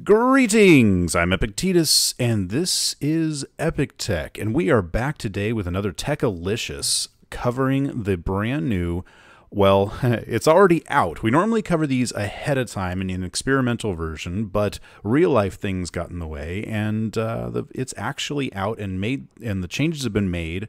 Greetings! I'm Epictetus, and this is Epic Tech, and we are back today with another Tekilicious covering the brand new, well, it's already out. We normally cover these ahead of time in an experimental version, but real-life things got in the way, and it's actually out and made, and the changes have been made,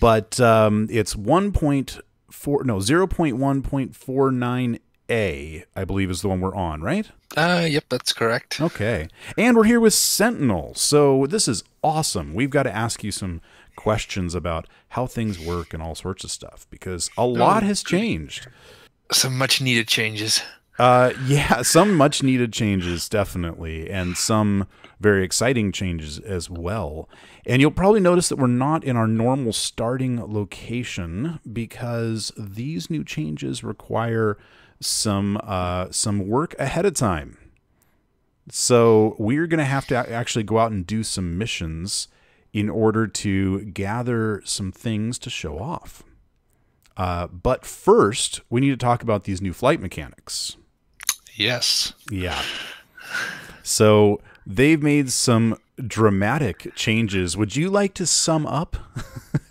but it's 0.1.49A, I believe, is the one we're on, right? Yep, that's correct. Okay. And we're here with Sentinel. So this is awesome. We've got to ask you some questions about how things work and all sorts of stuff because a lot has changed. Some much needed changes. Yeah, some much needed changes, definitely, and some very exciting changes as well. And you'll probably notice that we're not in our normal starting location because these new changes require some work ahead of time. So we're going to have to actually go out and do some missions in order to gather some things to show off. But first, we need to talk about these new flight mechanics. Yes. Yeah. So they've made some dramatic changes. Would you like to sum up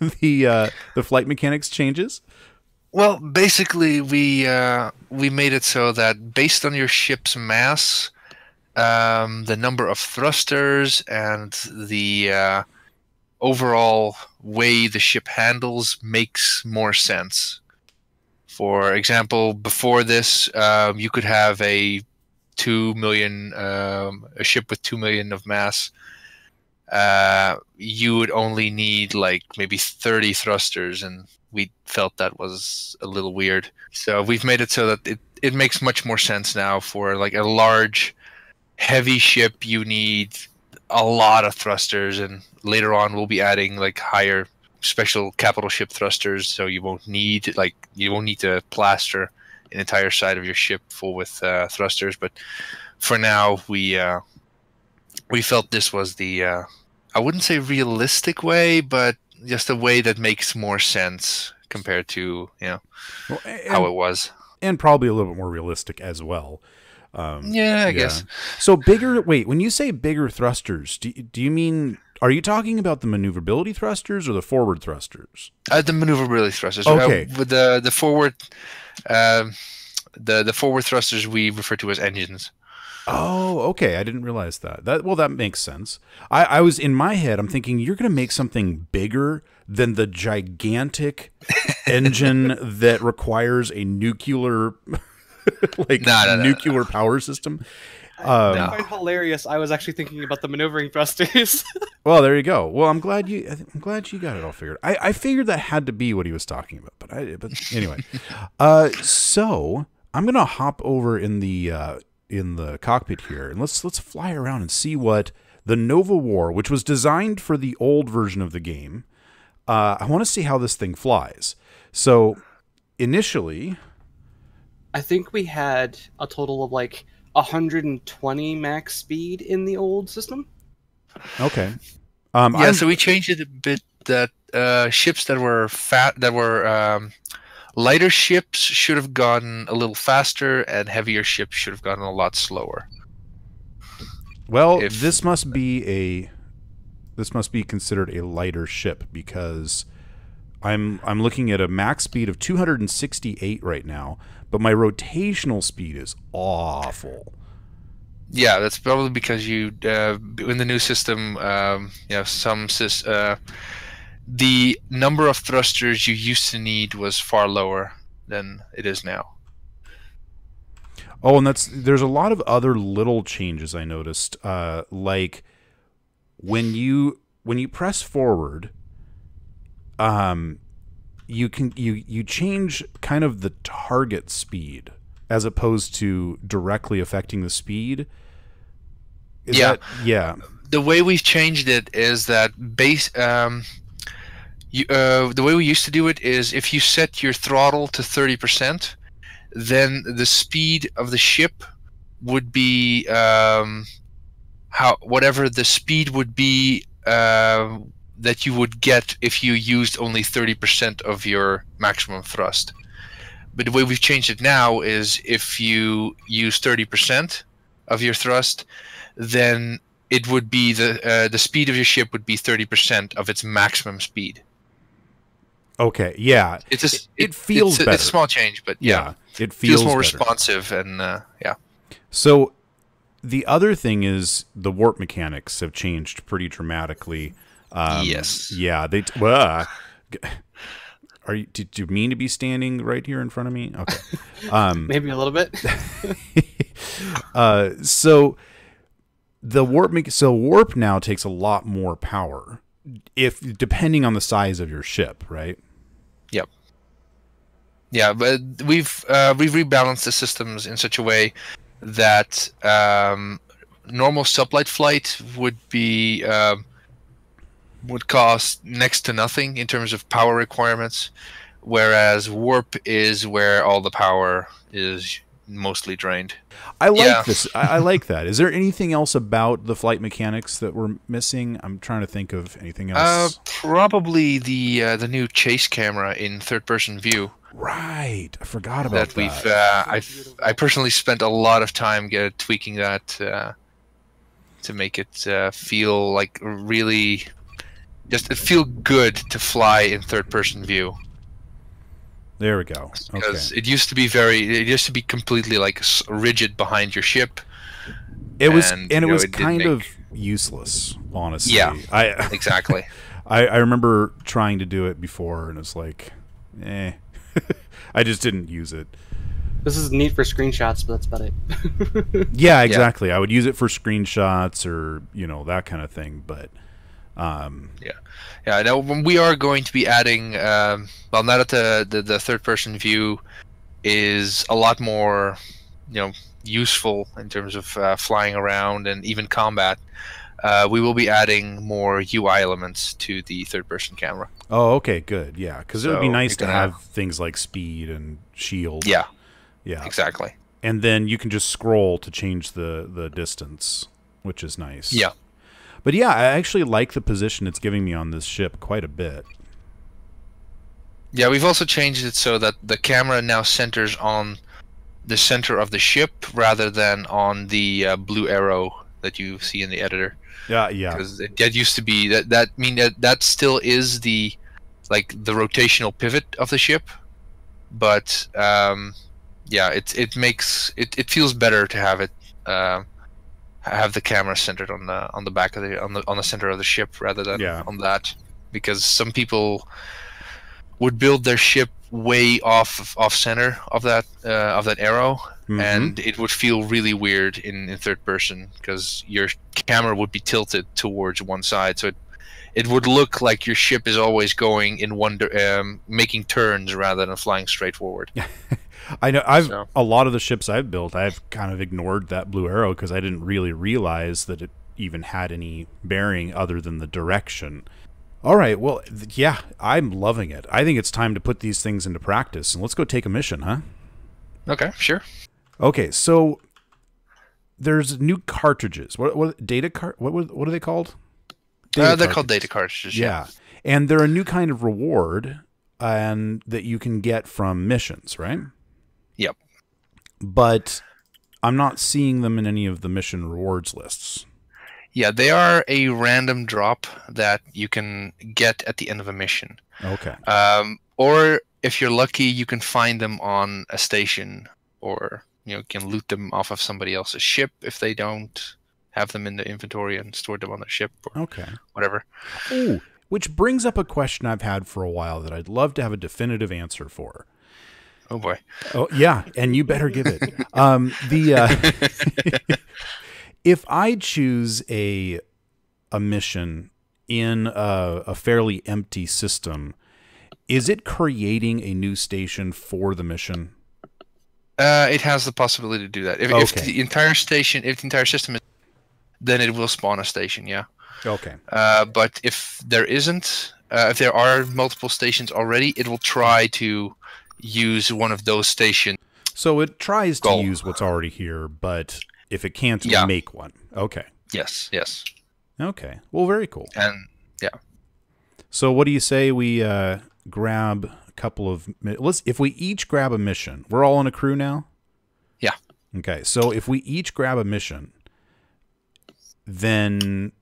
the flight mechanics changes? Well, basically, we made it so that based on your ship's mass, the number of thrusters, and the overall way the ship handles makes more sense. For example, before this, you could have a 2 million, a ship with 2 million of mass. You would only need like maybe 30 thrusters, and we felt that was a little weird. So we've made it so that it makes much more sense now. For like a large, heavy ship, you need a lot of thrusters, and later on we'll be adding like higher special capital ship thrusters, so you won't need to plaster an entire side of your ship full with thrusters. But for now, we felt this was the I wouldn't say realistic way, but just a way that makes more sense compared to how it was, and probably a little bit more realistic as well. Yeah, I guess. So bigger. Wait, when you say bigger thrusters, do you mean? Are you talking about the maneuverability thrusters or the forward thrusters? The maneuverability thrusters. Okay. With the forward, the forward thrusters we refer to as engines. Oh, okay. I didn't realize that. That makes sense. I was in my head. I'm thinking you're going to make something bigger than the gigantic engine that requires a nuclear, nuclear power system. I find hilarious. I was actually thinking about the maneuvering thrusters. Well, there you go. Well, I'm glad you got it all figured. I figured that had to be what he was talking about. But anyway, so I'm gonna hop over in the cockpit here, and let's fly around and see what the Nova War, which was designed for the old version of the game. I want to see how this thing flies. So initially, I think we had a total of like 120 max speed in the old system. Okay. So we changed it a bit. That ships that were lighter ships should have gone a little faster, and heavier ships should have gone a lot slower. Well, this must be considered a lighter ship because I'm looking at a max speed of 268 right now, but my rotational speed is awful. Yeah, that's probably because you in the new system, the number of thrusters you used to need was far lower than it is now. Oh, and there's a lot of other little changes I noticed, like when you press forward, you change kind of the target speed as opposed to directly affecting the speed. Yeah. Yeah. The way we've changed it is that the way we used to do it is if you set your throttle to 30%, then the speed of the ship would be whatever the speed would be that you would get if you used only 30% of your maximum thrust. But the way we've changed it now is if you use 30%, of your thrust, then it would be the speed of your ship would be 30% of its maximum speed. Okay, yeah. It feels better. It's a small change, but yeah, it feels more better. responsive, and yeah. So the other thing is the warp mechanics have changed pretty dramatically. Yes. Yeah. Did you mean to be standing right here in front of me? Okay. Maybe a little bit. So the warp now takes a lot more power, depending on the size of your ship, right? Yep. Yeah, but we've rebalanced the systems in such a way that normal sublight flight would cost next to nothing in terms of power requirements, whereas warp is where all the power is mostly drained. I like this. I like that. Is there anything else about the flight mechanics that we're missing? I'm trying to think of anything else. Probably the new chase camera in third-person view. Right, I forgot about that. I personally spent a lot of time tweaking that to make it feel like really, just feel good to fly in third-person view. There we go. Because it used to be completely like rigid behind your ship. It was kind of useless, honestly. Yeah, exactly. I remember trying to do it before, and it's like, I just didn't use it. This is neat for screenshots, but that's about it. Yeah, exactly. Yeah. I would use it for screenshots or that kind of thing, but. Yeah. Now we are going to be adding. Now that the third person view is a lot more, useful in terms of flying around and even combat, we will be adding more UI elements to the third person camera. Oh, okay, good. Yeah, because it would be nice to have things like speed and shield. Yeah. Yeah. Exactly. And then you can just scroll to change the distance, which is nice. Yeah. But yeah, I actually like the position it's giving me on this ship quite a bit. Yeah, we've also changed it so that the camera now centers on the center of the ship rather than on the blue arrow that you see in the editor. Yeah. Because that used to be that still is the rotational pivot of the ship, but it feels better to have it. Have the camera centered on the back of on the center of the ship rather than on that, because some people would build their ship way off center of that arrow, and it would feel really weird in third person because your camera would be tilted towards one side, so it would look like your ship is always going in making turns rather than flying straight forward. I know. A lot of the ships I've built, I've kind of ignored that blue arrow because I didn't really realize that it even had any bearing other than the direction. All right, well, yeah, I'm loving it. I think it's time to put these things into practice, and let's go take a mission, huh? Okay, sure. Okay, so there's new cartridges. What are they called? They're called data cartridges. Yeah, and they're a new kind of reward, and that you can get from missions, right? Yep. But I'm not seeing them in any of the mission rewards lists. Yeah, they are a random drop that you can get at the end of a mission. Okay. Or if you're lucky, you can find them on a station, or you can loot them off of somebody else's ship if they don't have them in the inventory and store them on their ship. Or whatever. Ooh, which brings up a question I've had for a while that I'd love to have a definitive answer for. Oh boy. Oh yeah, and you better give it. If I choose a mission in a fairly empty system, is it creating a new station for the mission? It has the possibility to do that. If the entire system is, then it will spawn a station. Yeah. Okay. But if there isn't, if there are multiple stations already, it will try to use one of those stations. So it tries to use what's already here, but if it can't, make one. Okay. Yes. Okay. Well, very cool. And yeah. So what do you say we grab a couple of... if we each grab a mission, we're all on a crew now? Yeah. Okay, so if we each grab a mission, then,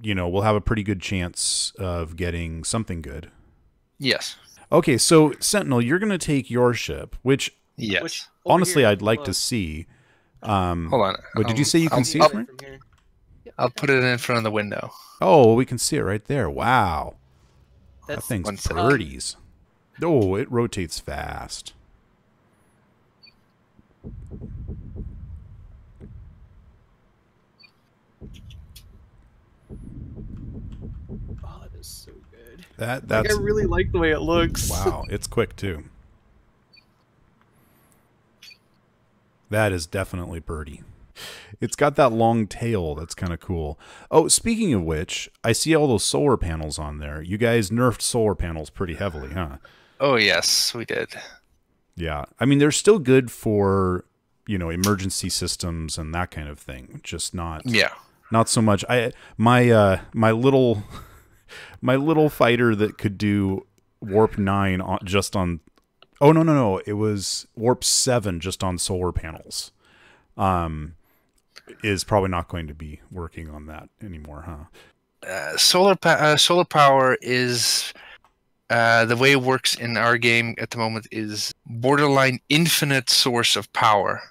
you know, we'll have a pretty good chance of getting something good. Yes. Okay, so Sentinel, you're going to take your ship, which Yes. honestly Here, I'd like to look. see. Hold on. What did you say? You can see it, Right right? from here. Yeah, I'll put it in front of the window. Oh, well, we can see it right there. Wow. That That's thing's one second. birdies. Oh, it rotates fast. Oh, that is so good. That's Like, I really like the way it looks. wow. It's quick too. That is definitely birdie. It's got that long tail. That's kind of cool. Oh, speaking of which, I see all those solar panels on there. You guys nerfed solar panels pretty heavily, huh? Oh yes, we did. Yeah. I mean, they're still good for, you know, emergency systems and that kind of thing. Just not so much. My little fighter that could do warp 9 just on Oh no. It was warp 7 just on solar panels. Is probably not going to be working on that anymore, huh? Solar power is the way it works in our game at the moment is borderline infinite source of power.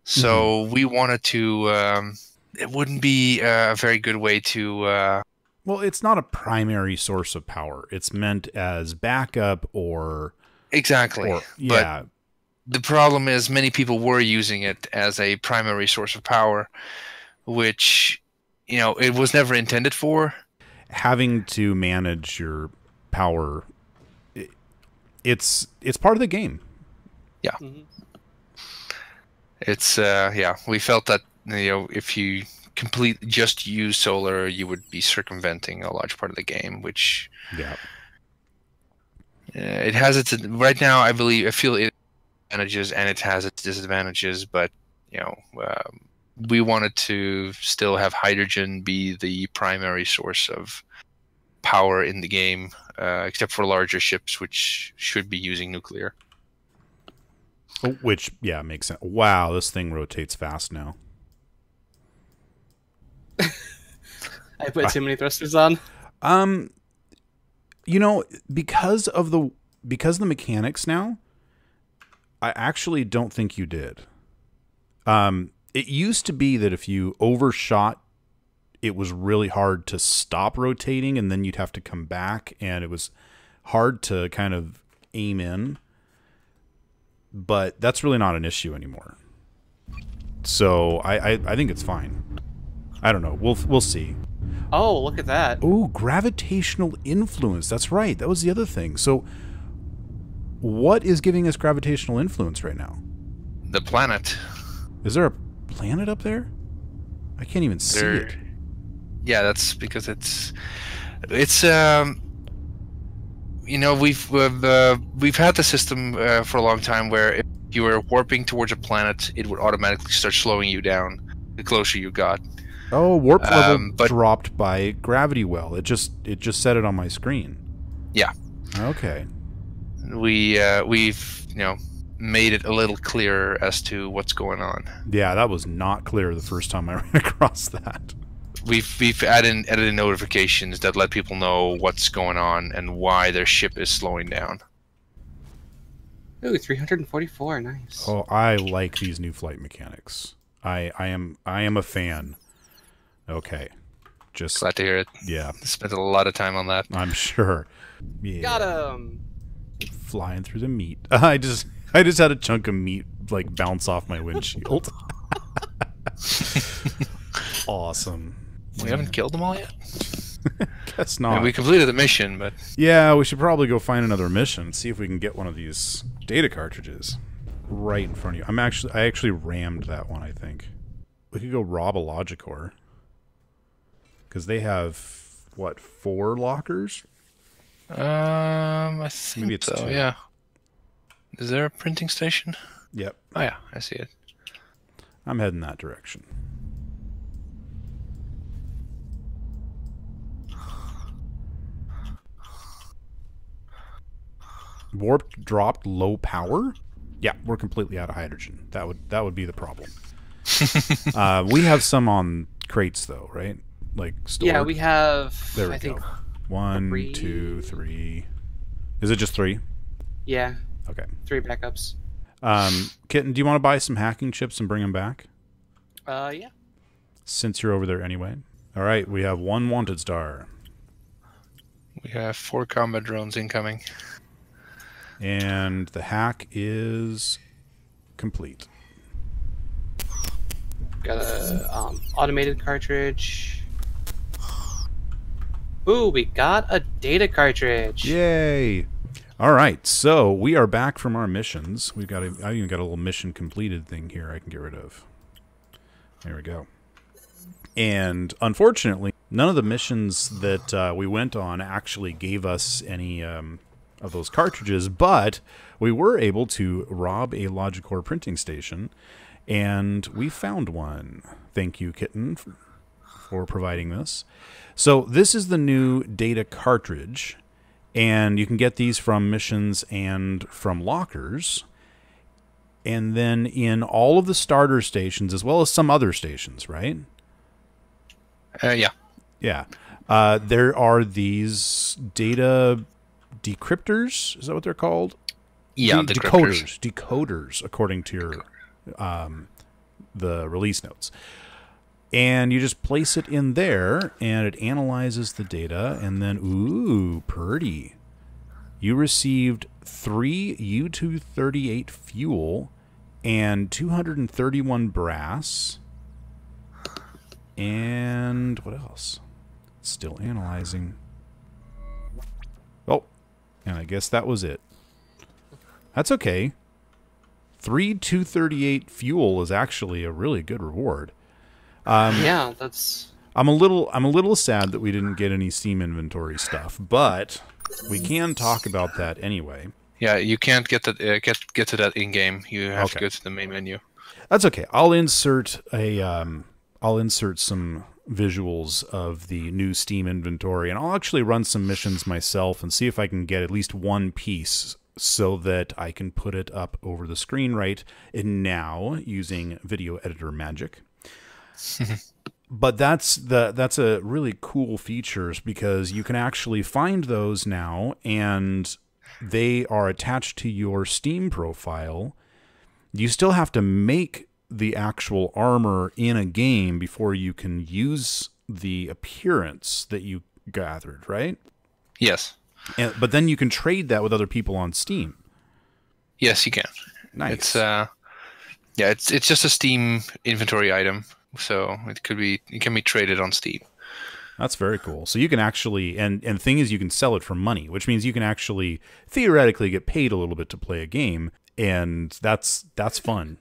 So we wanted to. It wouldn't be a very good way to. Well, it's not a primary source of power. It's meant as backup or Exactly. Yeah. But the problem is many people were using it as a primary source of power, which, you know, it was never intended for. Having to manage your power, it's part of the game. Yeah. It's we felt that, you know, if you completely just use solar, you would be circumventing a large part of the game, which it has its right now. I feel it advantages and it has its disadvantages, but you know, we wanted to still have hydrogen be the primary source of power in the game, except for larger ships, which should be using nuclear. Which, yeah, makes sense. Wow, this thing rotates fast now. I put too many thrusters on. You know, because of the mechanics now, I actually don't think you did. It used to be that if you overshot, it was really hard to stop rotating, and then you'd have to come back, and it was hard to kind of aim in. But that's really not an issue anymore. So I think it's fine. I don't know. We'll see. Oh, look at that. Oh, gravitational influence. That's right. That was the other thing. So what is giving us gravitational influence right now? The planet. Is there a planet up there? I can't even see it. Yeah, that's because it's you know, we've had the system for a long time where if you were warping towards a planet, it would automatically start slowing you down the closer you got. Oh, warp level dropped by gravity well. It just said it on my screen. Yeah. Okay. We've you know, made it a little clearer as to what's going on. Yeah, that was not clear the first time I ran across that. We've added notifications that let people know what's going on and why their ship is slowing down. Ooh, 344, nice. Oh, I like these new flight mechanics. I am a fan. Okay. Just Glad to hear it. Yeah. Spent a lot of time on that. I'm sure. Yeah. Got him. Flying through the meat. I just had a chunk of meat like bounce off my windshield. Awesome. We haven't killed them all yet? Guess not. And we completed the mission, but yeah, we should probably go find another mission, see if we can get one of these data cartridges right in front of you. I actually rammed that one, I think. We could go rob a Logicore. Because they have, what, 4 lockers? I think Maybe it's so, 2. yeah. Is there a printing station? Yep. Oh yeah, I see it. I'm heading that direction. Warp dropped low power? Yeah, we're completely out of hydrogen. That would be the problem. We have some on crates though, right? Like stored. Yeah, we have. There we I go. think 1, 3. 2, 3. Is it just 3? Yeah, Okay. 3 backups. Kitten, do you want to buy some hacking chips and bring them back? Yeah. Since you're over there anyway. All right, we have 1 wanted star. We have 4 combat drones incoming. And the hack is complete. Got a automated cartridge. Ooh, we got a data cartridge. Yay! All right, so we are back from our missions. I even got a little mission completed thing here I can get rid of. There we go. And unfortunately, none of the missions that we went on actually gave us any of those cartridges, but we were able to rob a Logicore printing station, and we found one. Thank you, Kitten, for providing this. So this is the new data cartridge, and you can get these from missions and from lockers. And then in all of the starter stations, as well as some other stations, right? Yeah. Yeah. There are these data decryptors. Is that what they're called? Yeah, decoders. Decoders, according to your the release notes. And you just place it in there, and it analyzes the data, and then, ooh, pretty. You received 3 U-238 fuel and 231 brass. And what else? Still analyzing. Oh, and I guess that was it. That's okay. 3 238 fuel is actually a really good reward. Yeah, that's. I'm a little sad that we didn't get any Steam inventory stuff, but we can talk about that anyway. Yeah, you can't get that get to that in game. You have to go to the main menu. That's okay. I'll insert some visuals of the new Steam inventory, and I'll actually run some missions myself and see if I can get at least one piece so that I can put it up over the screen right now using video editor magic. But that's a really cool feature because you can actually find those now, and they are attached to your Steam profile. You still have to make the actual armor in a game before you can use the appearance that you gathered, right? Yes. But then you can trade that with other people on Steam. Yes, you can. Nice. It's just a Steam inventory item, so it can be traded on Steam. That's very cool. So you can actually, and the thing is, you can sell it for money, which means you can actually theoretically get paid a little bit to play a game, and that's fun.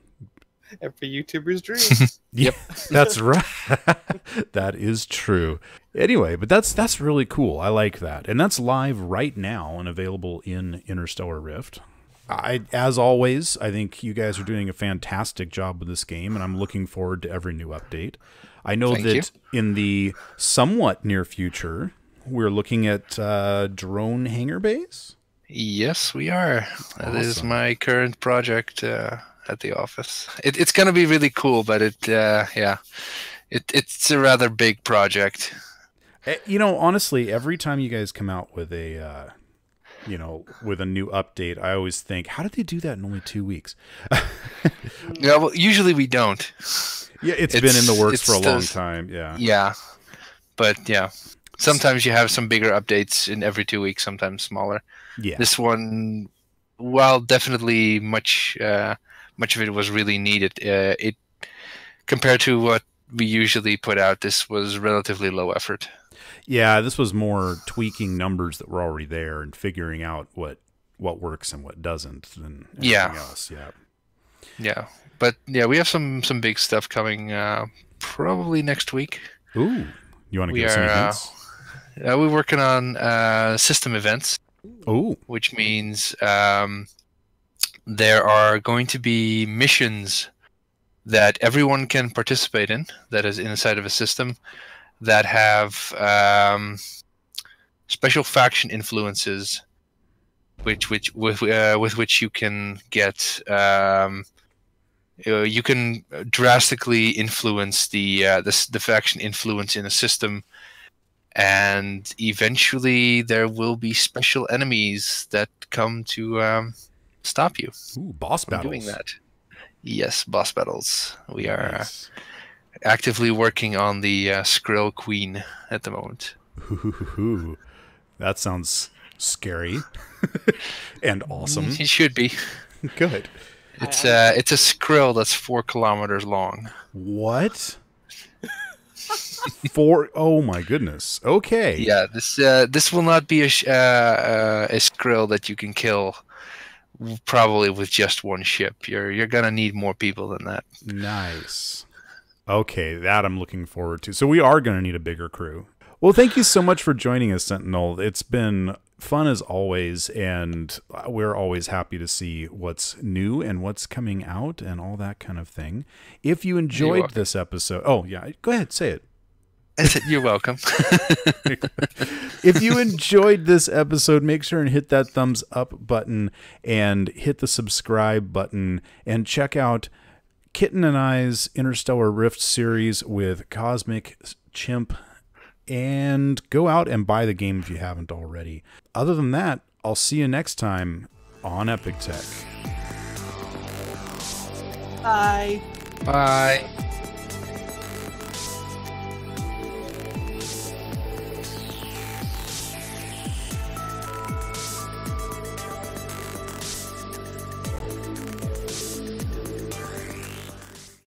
Every YouTuber's dream. Yep, that's right. That is true. Anyway, but that's really cool. I like that, and that's live right now and available in Interstellar Rift. As always, I think you guys are doing a fantastic job with this game, and I'm looking forward to every new update. I know that in the somewhat near future, we're looking at drone hangar base. Yes, we are. Awesome. That is my current project at the office. It's going to be really cool, but it's a rather big project. Honestly, every time you guys come out with a with a new update, I always think, how did they do that in only 2 weeks? Yeah, well, usually we don't. Yeah, it's been in the works for a long time. Yeah. Yeah, but yeah, sometimes you have some bigger updates in every 2 weeks, sometimes smaller. Yeah. This one, while definitely much of it was really needed, it compared to what we usually put out, this was relatively low effort. Yeah, this was more tweaking numbers that were already there and figuring out what works and what doesn't than anything else. Yeah. Yeah. But yeah, we have some big stuff coming probably next week. Ooh. You want to give us some hints? We're working on system events. Ooh. Which means there are going to be missions that everyone can participate in that is inside of a system that have special faction influences with which you can get you can drastically influence the faction influence in a system, and eventually there will be special enemies that come to stop you Ooh, boss from battles. doing that. Yes, boss battles. We are Nice. actively working on the Skrill Queen at the moment. Ooh, that sounds scary and awesome. It should be. Good. It's a Skrill that's 4 kilometers long. What? Oh my goodness. Okay. Yeah, this will not be a Skrill that you can kill probably with just one ship. You're gonna need more people than that. Nice. Okay, that I'm looking forward to. So we are going to need a bigger crew. Well, thank you so much for joining us, Sentinel. It's been fun as always, and we're always happy to see what's new and what's coming out and all that kind of thing. If you enjoyed this episode... Oh, yeah, go ahead, say it. I said, you're welcome. If you enjoyed this episode, make sure and hit that thumbs up button and hit the subscribe button and check out Kitten and I's Interstellar Rift series with Cosmic Chimp, and go out and buy the game if you haven't already. Other than that, I'll see you next time on Epic Tech. Bye. Bye.